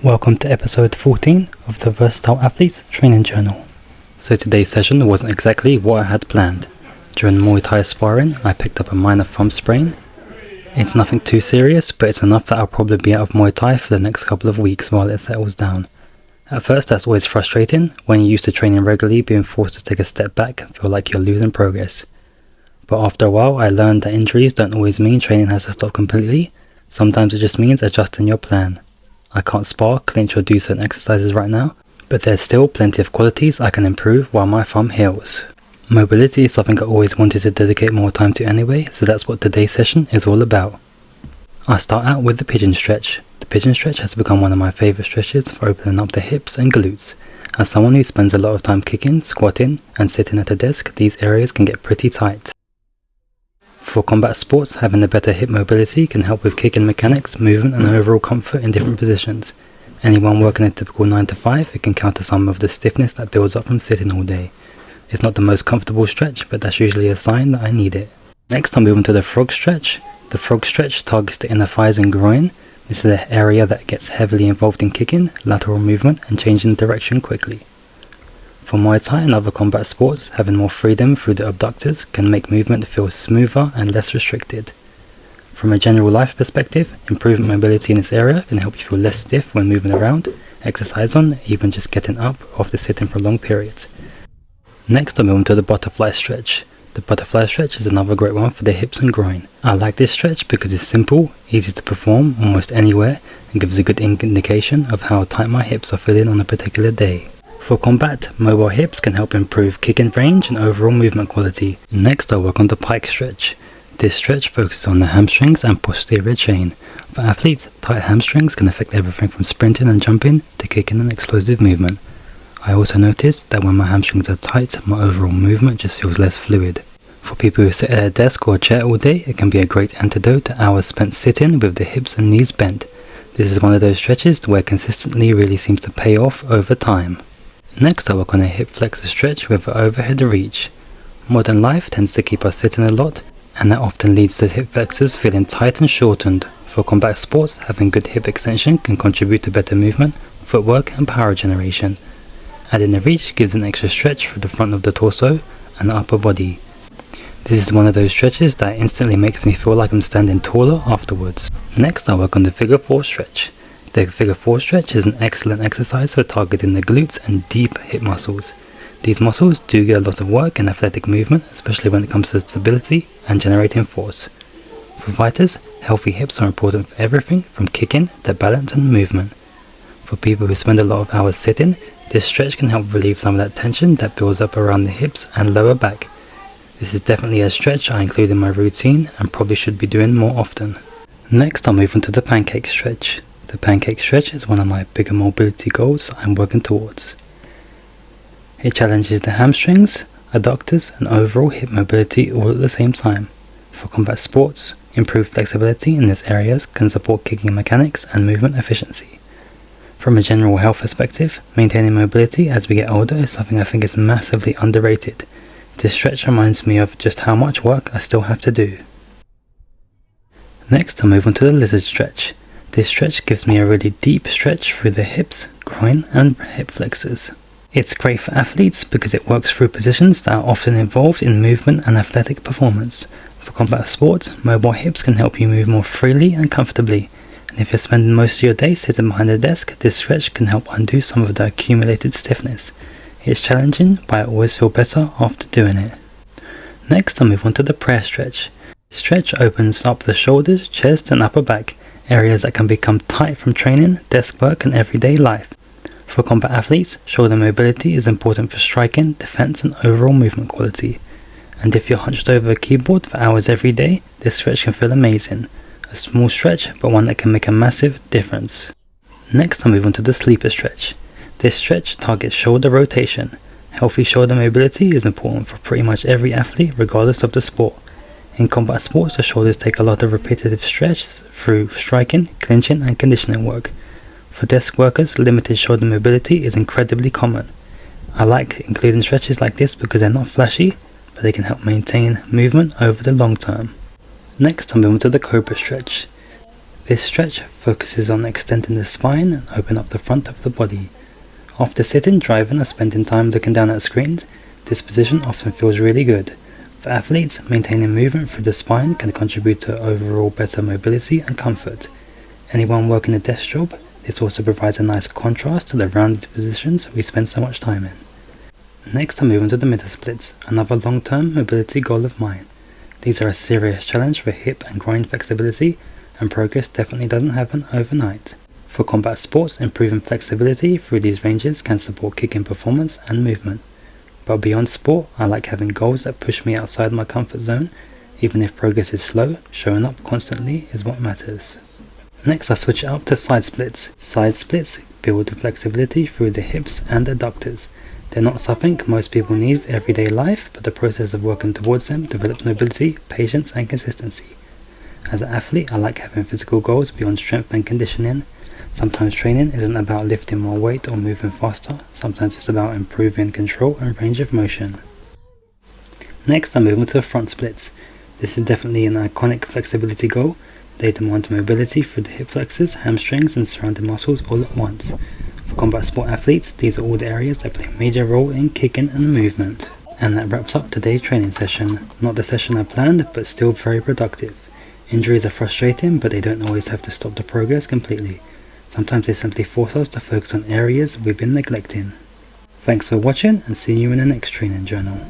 Welcome to episode 14 of the Versatile Athletes Training Journal. So today's session wasn't exactly what I had planned. During Muay Thai sparring, I picked up a minor thumb sprain. It's nothing too serious, but it's enough that I'll probably be out of Muay Thai for the next couple of weeks while it settles down. At first that's always frustrating, when you're used to training regularly, being forced to take a step back and feel like you're losing progress. But after a while I learned that injuries don't always mean training has to stop completely. Sometimes it just means adjusting your plan. I can't spar, clinch or do certain exercises right now, but there's still plenty of qualities I can improve while my thumb heals. Mobility is something I always wanted to dedicate more time to anyway, so that's what today's session is all about. I start out with the Pigeon Stretch. The Pigeon Stretch has become one of my favourite stretches for opening up the hips and glutes. As someone who spends a lot of time kicking, squatting and sitting at a desk, these areas can get pretty tight. For combat sports, having a better hip mobility can help with kicking mechanics, movement and overall comfort in different positions. Anyone working a typical 9 to 5, it can counter some of the stiffness that builds up from sitting all day. It's not the most comfortable stretch, but that's usually a sign that I need it. Next I'm moving to the Frog Stretch. The Frog Stretch targets the inner thighs and groin. This is an area that gets heavily involved in kicking, lateral movement and changing direction quickly. For Muay Thai and other combat sports, having more freedom through the abductors can make movement feel smoother and less restricted. From a general life perspective, improving mobility in this area can help you feel less stiff when moving around, exercise on, even just getting up after sitting for long periods. Next I'm moving to the Butterfly Stretch. The Butterfly Stretch is another great one for the hips and groin. I like this stretch because it's simple, easy to perform almost anywhere, and gives a good indication of how tight my hips are feeling on a particular day. For combat, mobile hips can help improve kicking range and overall movement quality. Next I work on the Pike Stretch. This stretch focuses on the hamstrings and posterior chain. For athletes, tight hamstrings can affect everything from sprinting and jumping to kicking and explosive movement. I also noticed that when my hamstrings are tight, my overall movement just feels less fluid. For people who sit at a desk or a chair all day, it can be a great antidote to hours spent sitting with the hips and knees bent. This is one of those stretches where consistently really seems to pay off over time. Next I work on a hip flexor stretch with an overhead reach. Modern life tends to keep us sitting a lot, and that often leads to hip flexors feeling tight and shortened. For combat sports, having good hip extension can contribute to better movement, footwork and power generation. Adding the reach gives an extra stretch for the front of the torso and the upper body. This is one of those stretches that instantly makes me feel like I'm standing taller afterwards. Next I work on the Figure 4 stretch. The Figure 4 stretch is an excellent exercise for targeting the glutes and deep hip muscles. These muscles do get a lot of work in athletic movement, especially when it comes to stability and generating force. For fighters, healthy hips are important for everything from kicking to balance and movement. For people who spend a lot of hours sitting, this stretch can help relieve some of that tension that builds up around the hips and lower back. This is definitely a stretch I include in my routine and probably should be doing more often. Next I'll move on to the Pancake Stretch. The Pancake Stretch is one of my bigger mobility goals I'm working towards. It challenges the hamstrings, adductors and overall hip mobility all at the same time. For combat sports, improved flexibility in these areas can support kicking mechanics and movement efficiency. From a general health perspective, maintaining mobility as we get older is something I think is massively underrated. This stretch reminds me of just how much work I still have to do. Next I'll move on to the Lizard Stretch. This stretch gives me a really deep stretch through the hips, groin and hip flexors. It's great for athletes because it works through positions that are often involved in movement and athletic performance. For combat sports, mobile hips can help you move more freely and comfortably. And if you're spending most of your day sitting behind a desk, this stretch can help undo some of the accumulated stiffness. It's challenging, but I always feel better after doing it. Next I'll move on to the Prayer Stretch. This stretch opens up the shoulders, chest and upper back, areas that can become tight from training, desk work and everyday life. For combat athletes, shoulder mobility is important for striking, defense and overall movement quality. And if you're hunched over a keyboard for hours every day, this stretch can feel amazing. A small stretch, but one that can make a massive difference. Next I'll move on to the Sleeper Stretch. This stretch targets shoulder rotation. Healthy shoulder mobility is important for pretty much every athlete regardless of the sport. In combat sports, the shoulders take a lot of repetitive stretch through striking, clinching and conditioning work. For desk workers, limited shoulder mobility is incredibly common. I like including stretches like this because they're not flashy, but they can help maintain movement over the long term. Next I'm moving to the Cobra Stretch. This stretch focuses on extending the spine and open up the front of the body. After sitting, driving or spending time looking down at screens, this position often feels really good. For athletes, maintaining movement through the spine can contribute to overall better mobility and comfort. Anyone working a desk job, this also provides a nice contrast to the rounded positions we spend so much time in. Next, I'm moving to the middle splits, another long-term mobility goal of mine. These are a serious challenge for hip and groin flexibility, and progress definitely doesn't happen overnight. For combat sports, improving flexibility through these ranges can support kicking performance and movement. But beyond sport, I like having goals that push me outside my comfort zone. Even if progress is slow, showing up constantly is what matters. Next, I switch it up to side splits. Side splits build flexibility through the hips and adductors. They're not something most people need for everyday life, but the process of working towards them develops mobility, patience and consistency. As an athlete, I like having physical goals beyond strength and conditioning. Sometimes training isn't about lifting more weight or moving faster, sometimes it's about improving control and range of motion. Next, I'm moving to the front splits. This is definitely an iconic flexibility goal. They demand mobility through the hip flexors, hamstrings and surrounding muscles all at once. For combat sport athletes, these are all the areas that play a major role in kicking and movement. And that wraps up today's training session. Not the session I planned, but still very productive. Injuries are frustrating, but they don't always have to stop the progress completely. Sometimes they simply force us to focus on areas we've been neglecting. Thanks for watching, and see you in the next training journal.